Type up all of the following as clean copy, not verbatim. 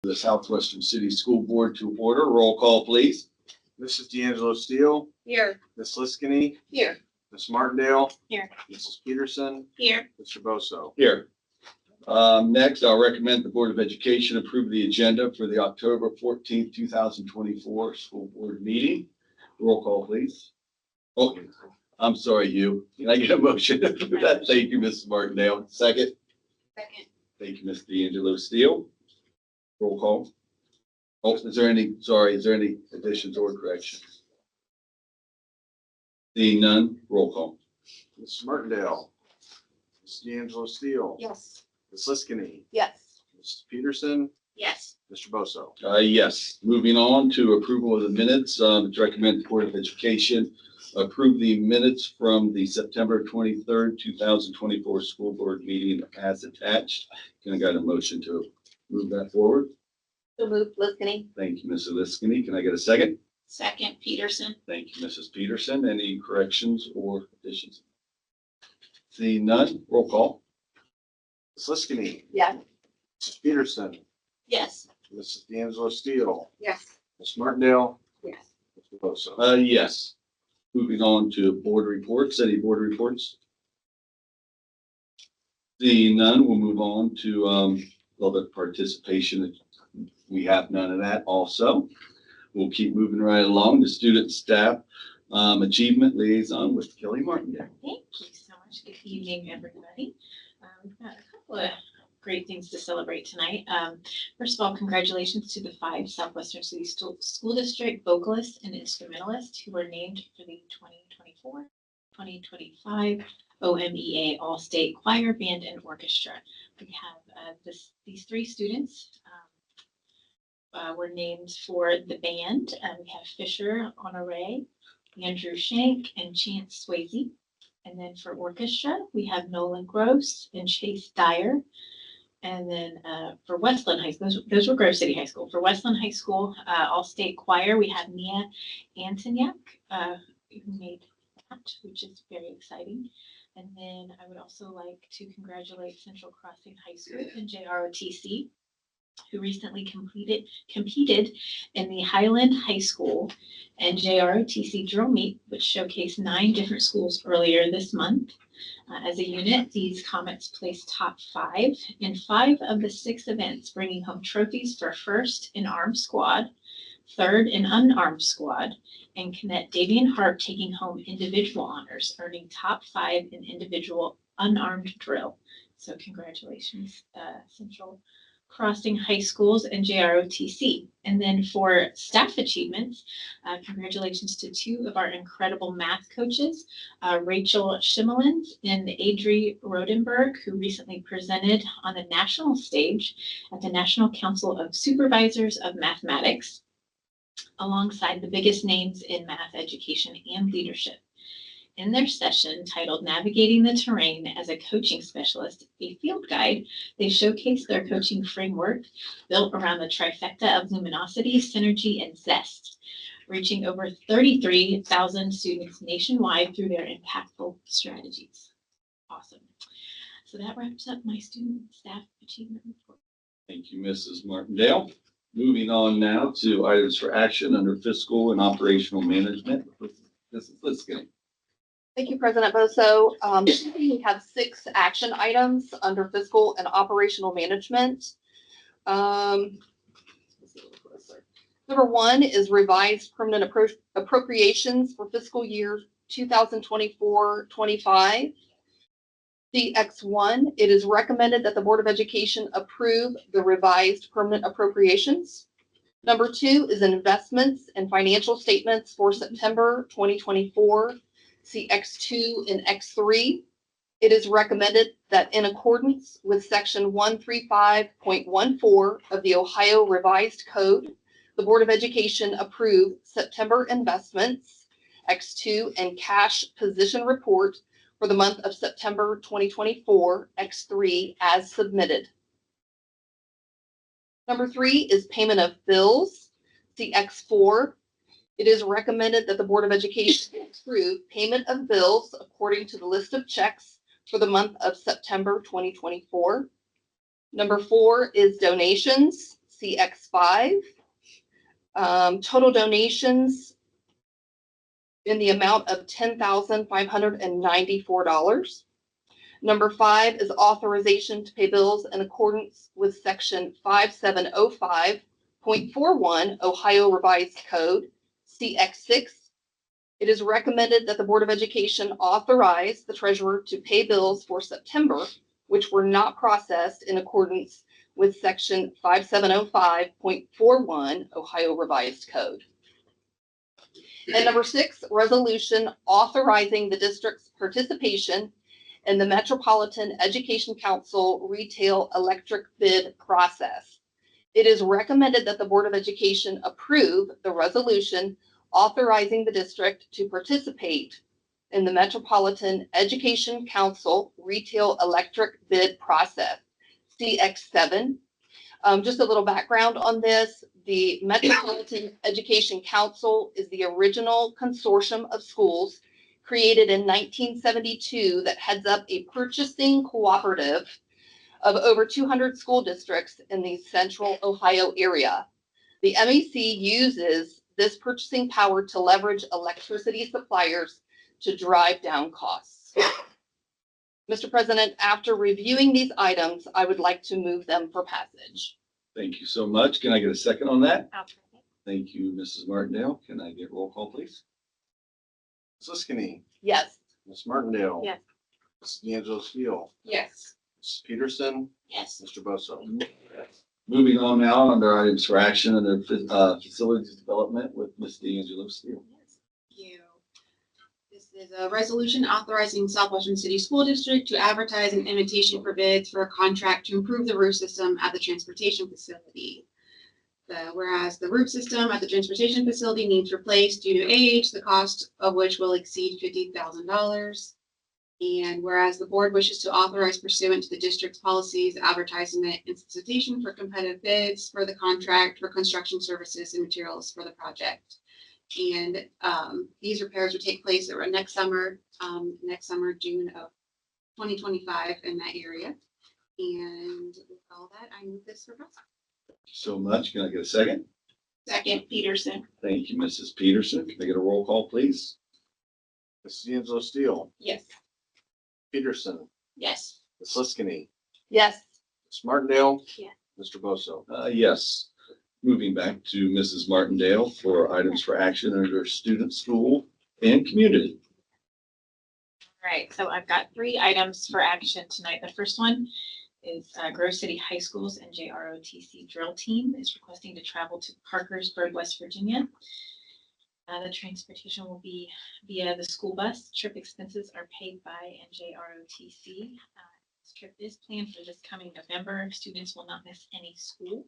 The Southwestern City School Board to order. Roll call, please. Mrs. D'Angelo Steele, Here. Ms. Liskini, Here. Ms. Martindale. Here. Mrs. Peterson, Here. Mr. Bosso. Here. Next, I'll recommend the Board of Education approve the agenda for the October 14th, 2024 school board meeting. Roll call, please. Oh, I'm sorry, you. Can I get a motion to approve that? Thank you, Mrs. Martindale. Second. Second. Thank you, Ms. D'Angelo Steele. Roll call. Oh, is there any additions or corrections? Seeing none, roll call. Mrs. Martindale, Mrs. D'Angelo Steele, Yes. Ms. Liskini, Yes. Mrs. Peterson, Yes. Mr. Bosso. Yes. Moving on to approval of the minutes, it's recommended the Board of Education approve the minutes from the September 23rd, 2024 school board meeting as attached. Can I get a motion to move that forward? So moved, Liskini. Thank you, Mrs. Liskini. Can I get a second? Second, Peterson. Thank you, Mrs. Peterson. Any corrections or additions? Seeing none, roll call. Ms. Liskini, Yes. Mrs. Peterson, Yes. Mrs. D'Angelo Steele, Yes. Ms. Martindale, Yes. Mr. Bosso. Yes. Moving on to board reports. Any board reports? Seeing none, we'll move on to public participation. We have none of that also. We'll keep moving right along. The student staff achievement liaison with Kelly Martindale. Thank you so much. Good evening, everybody. We've got a couple of great things to celebrate tonight. First of all, congratulations to the 5 Southwestern City School District vocalists and instrumentalists who were named for the 2024-2025 OMEA All-State Choir, Band, and Orchestra. We have these 3 students were named for the band. We have Fisher Honore, Andrew Shank, and Chance Swayze. And then for orchestra, we have Nolan Gross and Chase Dyer. And then for Westland High School, those were Grove City High School. For Westland High School All-State Choir, we have Mia Antoniak, who made that, which is very exciting. And then I would also like to congratulate Central Crossing High School and JROTC, who recently competed in the Highland High School and JROTC drill meet, which showcased 9 different schools earlier this month. As a unit, these Comets placed top 5 in 5 of the 6 events, bringing home trophies for first in armed squad, third in unarmed squad, and Cadet Davian Hart taking home individual honors, earning top 5 in individual unarmed drill. So congratulations, Central Crossing High Schools and JROTC. And then for staff achievements, congratulations to 2 of our incredible math coaches, Rachel Schimmelins and Adri Rodenberg, who recently presented on the national stage at the National Council of Supervisors of Mathematics, alongside the biggest names in math education and leadership. In their session titled Navigating the Terrain as a Coaching Specialist, a Field Guide, they showcased their coaching framework built around the trifecta of luminosity, synergy, and zest, reaching over 33,000 students nationwide through their impactful strategies. Awesome. So that wraps up my student staff achievement report. Thank you, Mrs. Martindale. Moving on now to items for action under fiscal and operational management. Mrs. Liskini. Thank you, President Bosso. We have 6 action items under fiscal and operational management. Let's see a little closer. Number 1 is revised permanent appropriations for fiscal year 2024-25. CX1, it is recommended that the Board of Education approve the revised permanent appropriations. Number 2 is investments and financial statements for September 2024. See X2 and X3. It is recommended that in accordance with section 135.14 of the Ohio Revised Code, the Board of Education approve September investments, X2, and cash position report for the month of September 2024, X3 as submitted. Number 3 is payment of bills. See X4. It is recommended that the Board of Education approve payment of bills according to the list of checks for the month of September 2024. Number 4 is donations. CX5. Total donations in the amount of $10,594. Number 5 is authorization to pay bills in accordance with section 5705.41 Ohio Revised Code, CX6. It is recommended that the Board of Education authorize the treasurer to pay bills for September, which were not processed in accordance with section 5705.41 Ohio Revised Code. And number 6, resolution authorizing the district's participation in the Metropolitan Education Council retail electric bid process. It is recommended that the Board of Education approve the resolution authorizing the district to participate in the Metropolitan Education Council retail electric bid process, CX7. Just a little background on this. The Metropolitan Education Council is the original consortium of schools created in 1972 that heads up a purchasing cooperative of over 200 school districts in the central Ohio area. The MEC uses this purchasing power to leverage electricity suppliers to drive down costs. Mr. President, after reviewing these items, I would like to move them for passage. Thank you so much. Can I get a second on that? I'll second. Thank you, Mrs. Martindale. Can I get roll call, please? Ms. Liskini, Yes. Ms. Martindale. Yes. Ms. D'Angelo Steele, Yes. Mrs. Peterson, Yes. Mr. Bosso. Moving on now under items for action under facilities development with Ms. D'Angelo Steele. Yes, thank you. This is a resolution authorizing Southwestern City School District to advertise an invitation for bids for a contract to improve the roof system at the transportation facility. Whereas the roof system at the transportation facility needs replaced due to age, the cost of which will exceed $50,000. And whereas the board wishes to authorize pursuant to the district's policies, advertisement and solicitation for competitive bids for the contract for construction services and materials for the project. And these repairs would take place next summer, June of 2025 in that area. And with all that, I move this for passage. Thank you so much. Can I get a second? Second, Peterson. Thank you, Mrs. Peterson. Can I get a roll call, please? Ms. D'Angelo Steele, Yes. Peterson, Yes. Ms. Liskini, Yes. Ms. Martindale. Yes. Mr. Bosso. Yes. Moving back to Mrs. Martindale for items for action under student, school, and community. All right, so I've got 3 items for action tonight. The first one is Grove City High Schools and JROTC drill team is requesting to travel to Parkersburg, West Virginia. The transportation will be via the school bus. Trip expenses are paid by NJROTC. This trip is planned for this coming November. Students will not miss any school.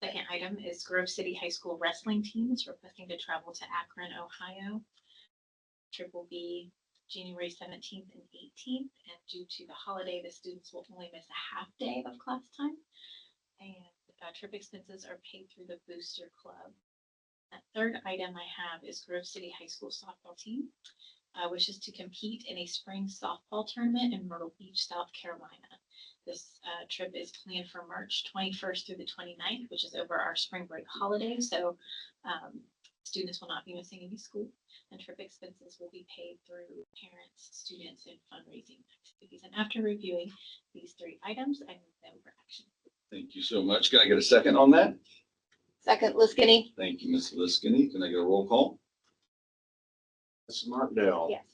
Second item is Grove City High School wrestling team is requesting to travel to Akron, Ohio. Trip will be January 17th and 18th, and due to the holiday, the students will only miss a half day of class time. And trip expenses are paid through the Booster Club. The third item I have is Grove City High School softball team wishes to compete in a spring softball tournament in Myrtle Beach, South Carolina. This trip is planned for March 21st through the 29th, which is over our spring break holiday. So students will not be missing any school, and trip expenses will be paid through parents, students, and fundraising activities. And after reviewing these 3 items, I move them for action. Thank you so much. Can I get a second on that? Second, Liskini. Thank you, Ms. Liskini. Can I get a roll call? Ms. Martindale. Yes.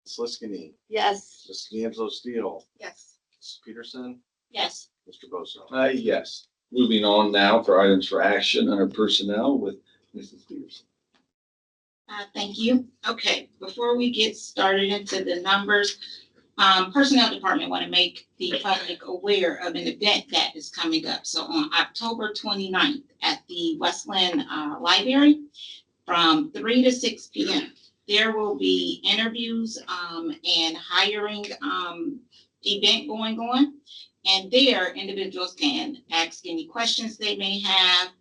Ms. Liskini, Yes. Ms. D'Angelo Steele, Yes. Ms. Peterson, Yes. Mr. Bosso. Yes. Moving on now for items for action under personnel with Mrs. Peterson. Thank you. Okay, before we get started into the numbers, Personnel Department want to make the public aware of an event that is coming up. So on October 29th at the Westland Library from 3 to 6 p.m., there will be interviews and hiring event going on. And there, individuals can ask any questions they may have,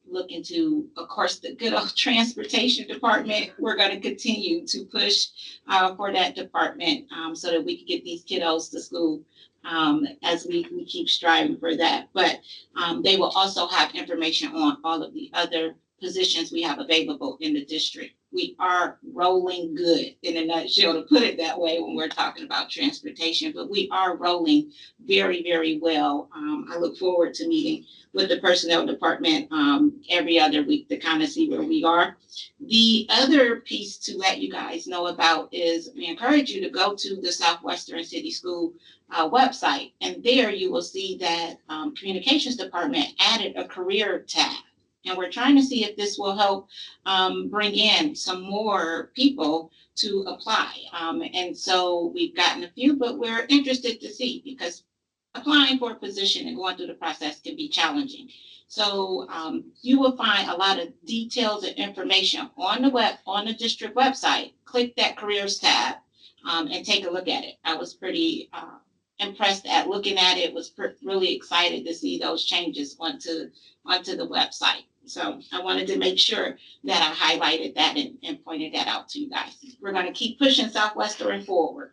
look into, of course, the good old transportation department. We're going to continue to push for that department so that we can get these kiddos to school as we keep striving for that. But they will also have information on all of the other positions we have available in the district. We are rolling good, in a nutshell, to put it that way, when we're talking about transportation, but we are rolling very, very well. I look forward to meeting with the personnel department every other week to kind of see where we are. The other piece to let you guys know about is we encourage you to go to the Southwestern City School website, and there you will see that communications department added a career tab. And we're trying to see if this will help bring in some more people to apply. And so we've gotten a few, but we're interested to see, because applying for a position and going through the process can be challenging. So you will find a lot of details and information on the district website. Click that careers tab and take a look at it. I was pretty impressed at looking at it, was really excited to see those changes onto the website. So I wanted to make sure that I highlighted that and pointed that out to you guys. We're going to keep pushing Southwestern forward.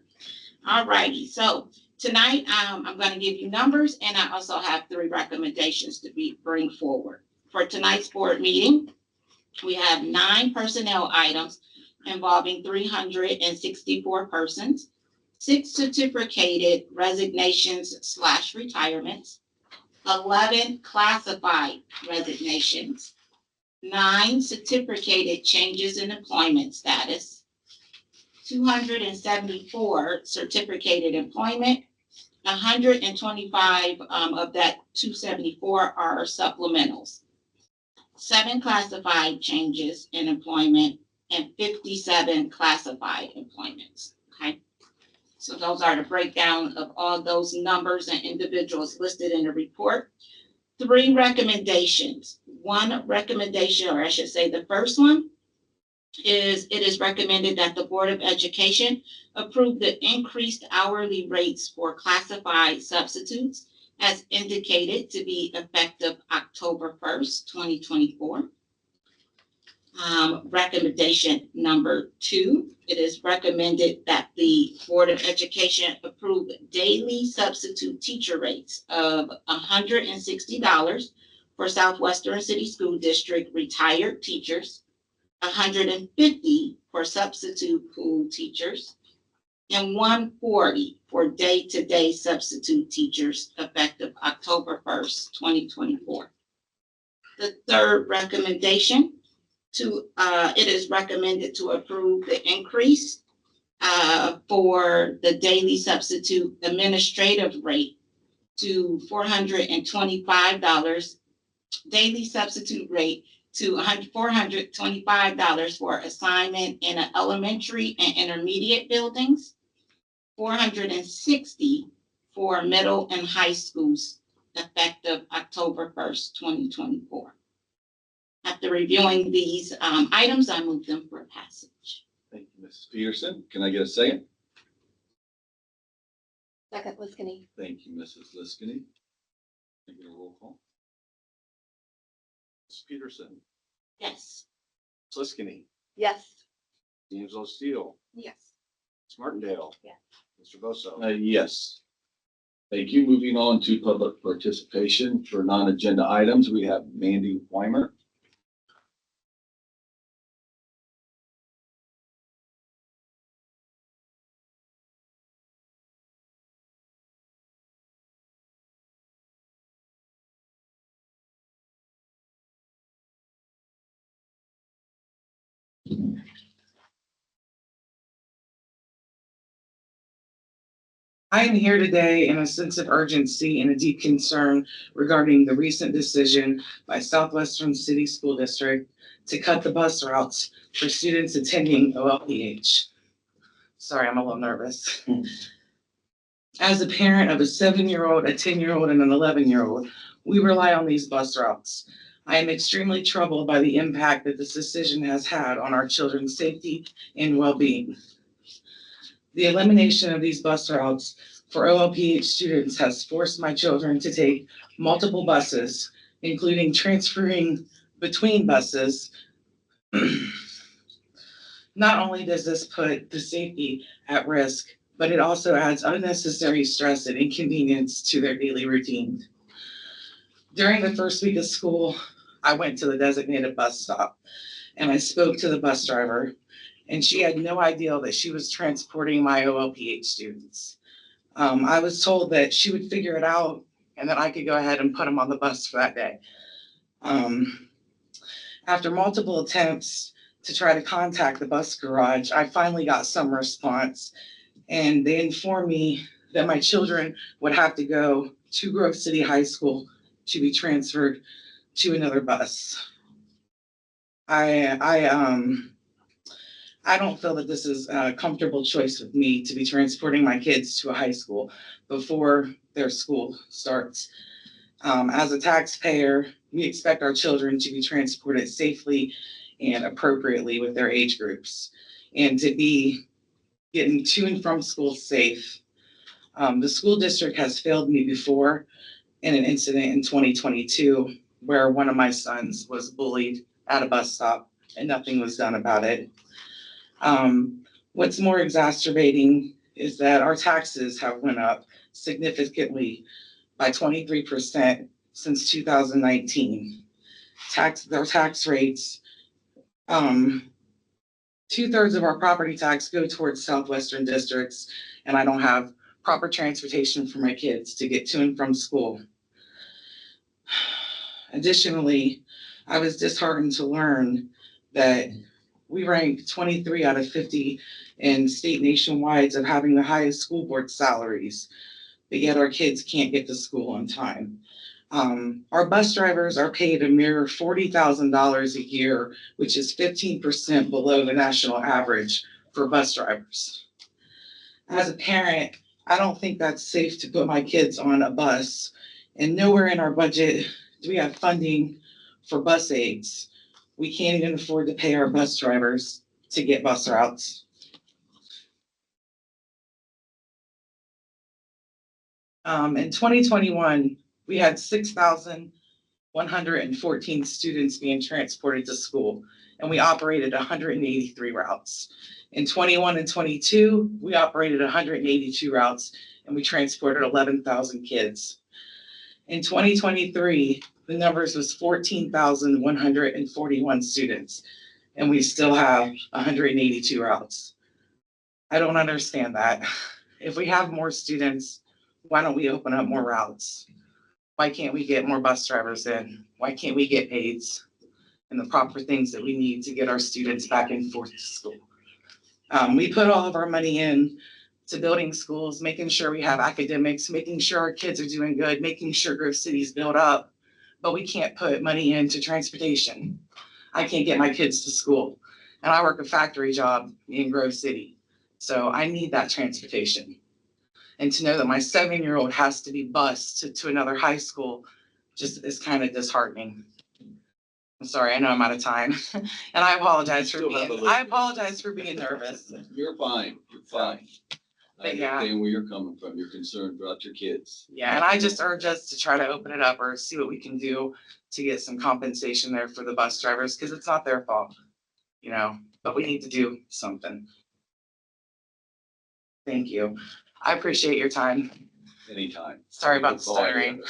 All righty. So tonight, I'm going to give you numbers, and I also have 3 recommendations to bring forward. For tonight's board meeting, we have 9 personnel items involving 364 persons, 6 certificated resignations/retirements, 11 classified resignations, 9 certificated changes in employment status, 274 certificated employment, 125 of that 274 are supplementals, 7 classified changes in employment, and 57 classified employments. Okay. So those are the breakdown of all those numbers and individuals listed in the report. 3 recommendations. One recommendation, or I should say the first one, is it is recommended that the Board of Education approve the increased hourly rates for classified substitutes as indicated to be effective October 1st, 2024. Recommendation number 2, it is recommended that the Board of Education approve daily substitute teacher rates of $160 for Southwestern City School District retired teachers, $150 for substitute pool teachers, and $140 for day-to-day substitute teachers effective October 1st, 2024. The third recommendation, it is recommended to approve the increase for the daily substitute administrative rate to $425, daily substitute rate to $425 for assignment in an elementary and intermediate buildings, $460 for middle and high schools effective October 1st, 2024. After reviewing these items, I move them for passage. Thank you, Mrs. Peterson. Can I get a second? Second, Liskini. Thank you, Mrs. Liskini. Can I get a roll call? Ms. Peterson, Yes. Ms. Liskini, Yes. D'Angelo Steele, Yes. Ms. Martindale. Yes. Mr. Bosso. Yes. Thank you. Moving on to public participation for non-agenda items, we have Mandy Weimer. I am here today in a sense of urgency and a deep concern regarding the recent decision by Southwestern City School District to cut the bus routes for students attending OLPH. Sorry, I'm a little nervous. As a parent of a 7-year-old, a 10-year-old, and an 11-year-old, we rely on these bus routes. I am extremely troubled by the impact that this decision has had on our children's safety and well-being. The elimination of these bus routes for OLPH students has forced my children to take multiple buses, including transferring between buses. Not only does this put the safety at risk, but it also adds unnecessary stress and inconvenience to their daily routine. During the first week of school, I went to the designated bus stop and I spoke to the bus driver, and she had no idea that she was transporting my OLPH students. I was told that she would figure it out and that I could go ahead and put them on the bus for that day. After multiple attempts to try to contact the bus garage, I finally got some response, and they informed me that my children would have to go to Grove City High School to be transferred to another bus. I don't feel that this is a comfortable choice with me to be transporting my kids to a high school before their school starts. As a taxpayer, we expect our children to be transported safely and appropriately with their age groups and to be getting to and from school safe. The school district has failed me before in an incident in 2022 where one of my sons was bullied at a bus stop and nothing was done about it. What's more exacerbating is that our taxes have went up significantly by 23% since 2019. Their tax rates, 2/3 of our property tax go towards Southwestern districts, and I don't have proper transportation for my kids to get to and from school. Additionally, I was disheartened to learn that we rank 23 out of 50 in state nationwide of having the highest school board salaries, but yet our kids can't get to school on time. Our bus drivers are paid a mere $40,000 a year, which is 15% below the national average for bus drivers. As a parent, I don't think that's safe to put my kids on a bus, and nowhere in our budget do we have funding for bus aids. We can't even afford to pay our bus drivers to get bus routes. In 2021, we had 6,114 students being transported to school, and we operated 183 routes. In 21 and 22, we operated 182 routes, and we transported 11,000 kids. In 2023, the numbers was 14,141 students, and we still have 182 routes. I don't understand that. If we have more students, why don't we open up more routes? Why can't we get more bus drivers in? Why can't we get aides and the proper things that we need to get our students back and forth to school? We put all of our money in to building schools, making sure we have academics, making sure our kids are doing good, making sure Grove City's built up, but we can't put money into transportation. I can't get my kids to school, and I work a factory job in Grove City, so I need that transportation. And to know that my 7-year-old has to be bused to another high school just is kind of disheartening. I'm sorry, I know I'm out of time, and I apologize for Still have a being, little- I apologize for being nervous. You're fine, you're fine. I But yeah. understand where you're coming from. You're concerned about your kids. Yeah, and I just urge us to try to open it up or see what we can do to get some compensation there for the bus drivers, because it's not their fault, you know, but we need to do something. Thank you. I appreciate your time. Anytime. Sorry about the That's all I stuttering.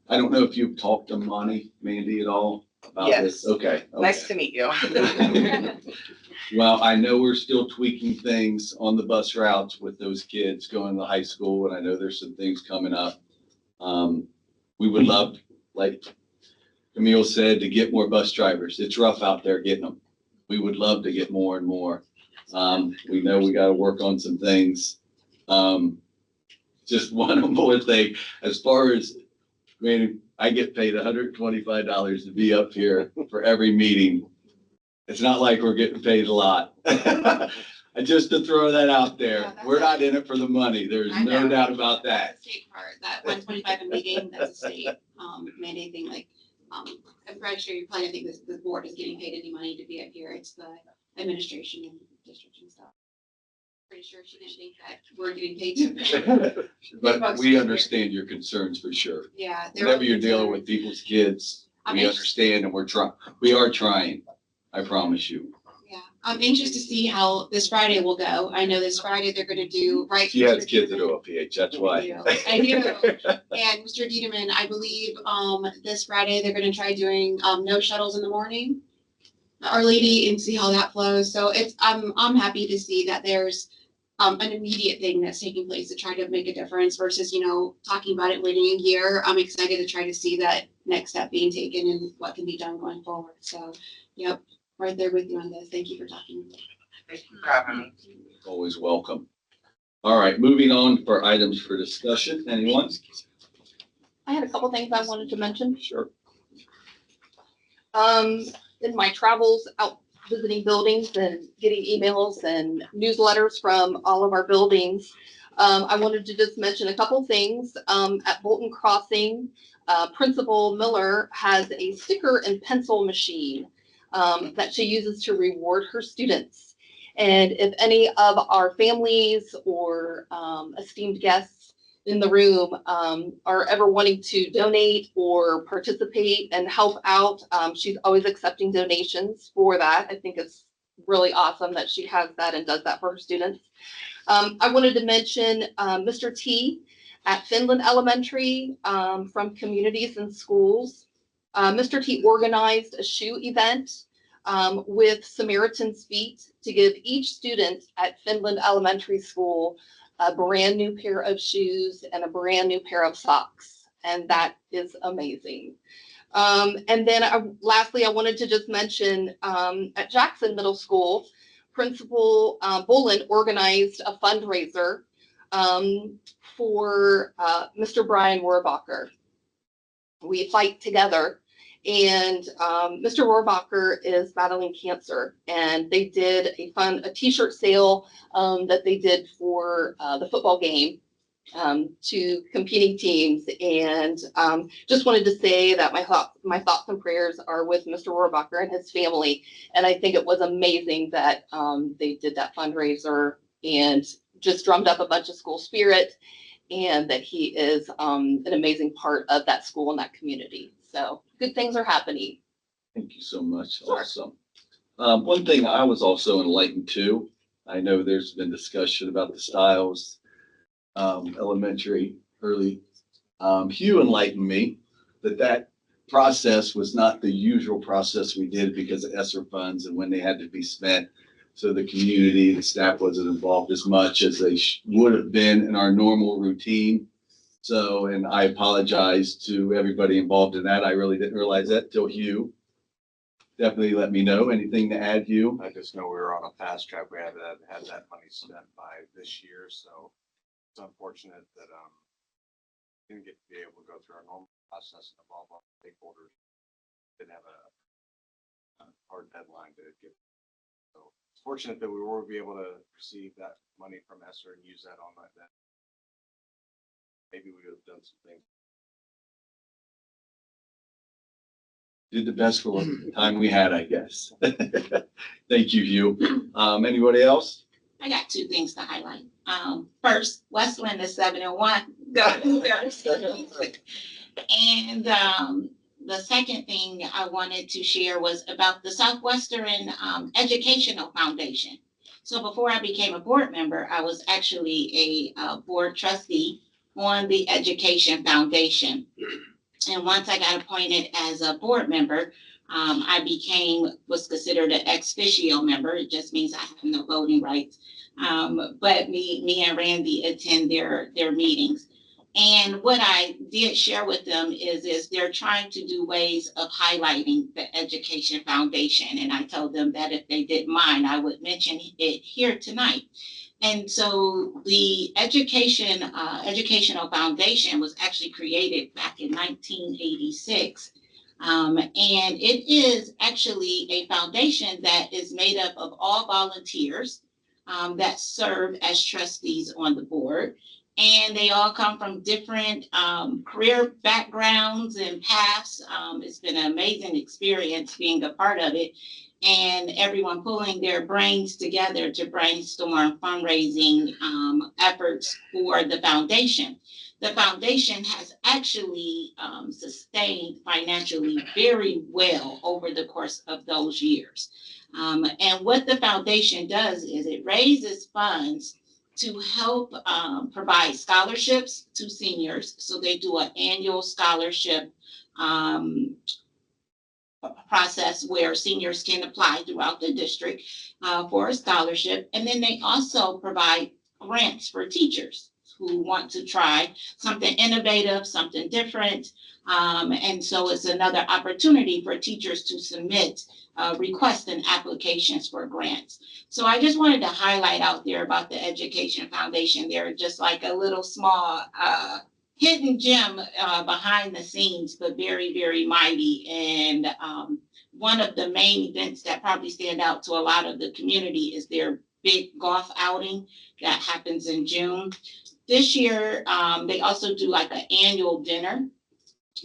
I don't know if you've talked to Mandy at all about this? Yes. Okay. Nice okay. to meet you. Well, I know we're still tweaking things on the bus routes with those kids going to high school, and I know there's some things coming up. We would love, like Camille said, to get more bus drivers. It's rough out there getting them. We would love to get more and more. We know we gotta work on some things. Just one more thing, as far as, I get paid $125 to be up here for every meeting. It's not like we're getting paid a lot. Just to throw that out there, Yeah, that's we're not in it for the money. There's I no know. doubt about that. That's the state part, that 125 a meeting, that's a state mandate thing, like, I'm pretty sure you're probably gonna think this board is getting paid any money to be up here, it's the administration and district and stuff. Pretty sure she didn't think that we're getting paid to. But we understand your concerns for sure. Yeah. they're Whenever you're dealing concerned. with people's kids, I'm we anxious- understand and we are trying. I promise you. Yeah, I'm anxious to see how this Friday will go. I know this Friday they're gonna do right. She has kids at OPH, that's why. I do. And Mr. Diedemann, I believe, this Friday they're gonna try doing, no shuttles in the morning. Our Lady, and see how that flows. So I'm happy to see that there's, an immediate thing that's taking place to try to make a difference versus, talking about it waiting a year. I'm excited to try to see that next step being taken and what can be done going forward. So, yep, right there with you on this. Thank you for talking. Thank you for having me. Always welcome. All right, moving on for items for discussion. Anyone? I had a couple things I wanted to mention. Sure. In my travels out visiting buildings and getting emails and newsletters from all of our buildings, I wanted to just mention a couple things. At Bolton Crossing, Principal Miller has a sticker and pencil machine that she uses to reward her students. And if any of our families or esteemed guests in the room are ever wanting to donate or participate and help out, she's always accepting donations for that. I think it's really awesome that she has that and does that for her students. I wanted to mention Mr. T at Finland Elementary from Communities and Schools. Mr. T organized a shoe event with Samaritan's Feet to give each student at Finland Elementary School a brand new pair of shoes and a brand new pair of socks. And that is amazing. And then lastly, I wanted to just mention at Jackson Middle School, Principal Bolin organized a fundraiser for Mr. Brian Rohrbacher. We Fight Together. And Mr. Rohrbacher is battling cancer, and they did a t-shirt sale that they did for the football game to competing teams. And just wanted to say that my thoughts and prayers are with Mr. Rohrbacher and his family. And I think it was amazing that they did that fundraiser and just drummed up a bunch of school spirit, and that he is an amazing part of that school and that community. So good things are happening. Thank you so much. Sure. Awesome. One thing I was also enlightened to, I know there's been discussion about the Styles elementary early. Hugh enlightened me that process was not the usual process we did because of ESSER funds and when they had to be spent. So the community, the staff wasn't involved as much as they would have been in our normal routine. So, and I apologize to everybody involved in that. I really didn't realize that till Hugh definitely let me know. Anything to add, Hugh? I just know we were on a fast track. We had that money spent by this year, so it's unfortunate that didn't get to be able to go through our normal process and involve all stakeholders. Didn't have a hard deadline to get. So it's fortunate that we will be able to receive that money from ESSER and use that on that. Maybe we would have done some things. Did the best for what time we had, I guess. Thank you, Hugh. Anybody else? I got two things to highlight. First, Westland is 7-1. Go. And the second thing I wanted to share was about the Southwestern Educational Foundation. So before I became a board member, I was actually a board trustee on the Education Foundation. And once I got appointed as a board member, I was considered an ex officio member. It just means I have no voting rights. But me and Randy attend their meetings. And what I did share with them is they're trying to do ways of highlighting the Education Foundation. And I told them that if they didn't mind, I would mention it here tonight. And so the Educational Foundation was actually created back in 1986. And it is actually a foundation that is made up of all volunteers that serve as trustees on the board. And they all come from different career backgrounds and paths. It's been an amazing experience being a part of it. And everyone pulling their brains together to brainstorm fundraising efforts for the foundation. The foundation has actually sustained financially very well over the course of those years. And what the foundation does is it raises funds to help provide scholarships to seniors. So they do an annual scholarship process where seniors can apply throughout the district for a scholarship. And then they also provide grants for teachers who want to try something innovative, something different. And so it's another opportunity for teachers to submit requests and applications for grants. So I just wanted to highlight out there about the Education Foundation. They're just like a little small hidden gem behind the scenes, but very, very mighty. And one of the main events that probably stand out to a lot of the community is their big golf outing that happens in June. This year, they also do like an annual dinner.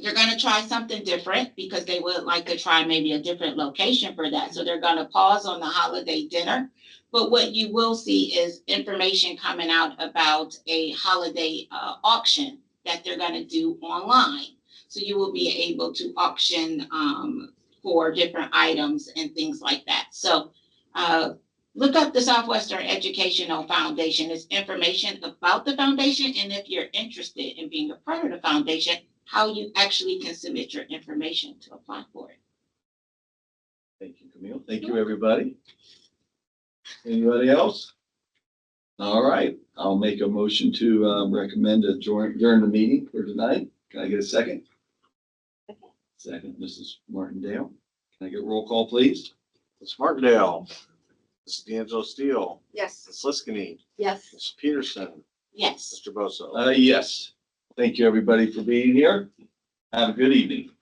They're going to try something different because they would like to try maybe a different location for that. So they're going to pause on the holiday dinner. But what you will see is information coming out about a holiday auction that they're going to do online. So you will be able to auction for different items and things like that. So look up the Southwestern Educational Foundation. It's information about the foundation. And if you're interested in being a part of the foundation, how you actually can submit your information to apply for it. Thank you, Camille. Thank you, everybody. Anybody else? All right, I'll make a motion to recommend during the meeting for tonight. Can I get a second? Second, Mrs. Martindale. Can I get a roll call, please? Ms. Martindale, Mrs. D'Angelo Steele, Yes. Ms. Liskini, Yes. Ms. Peterson, Yes. Mr. Bosso. Yes. Thank you, everybody, for being here. Have a good evening.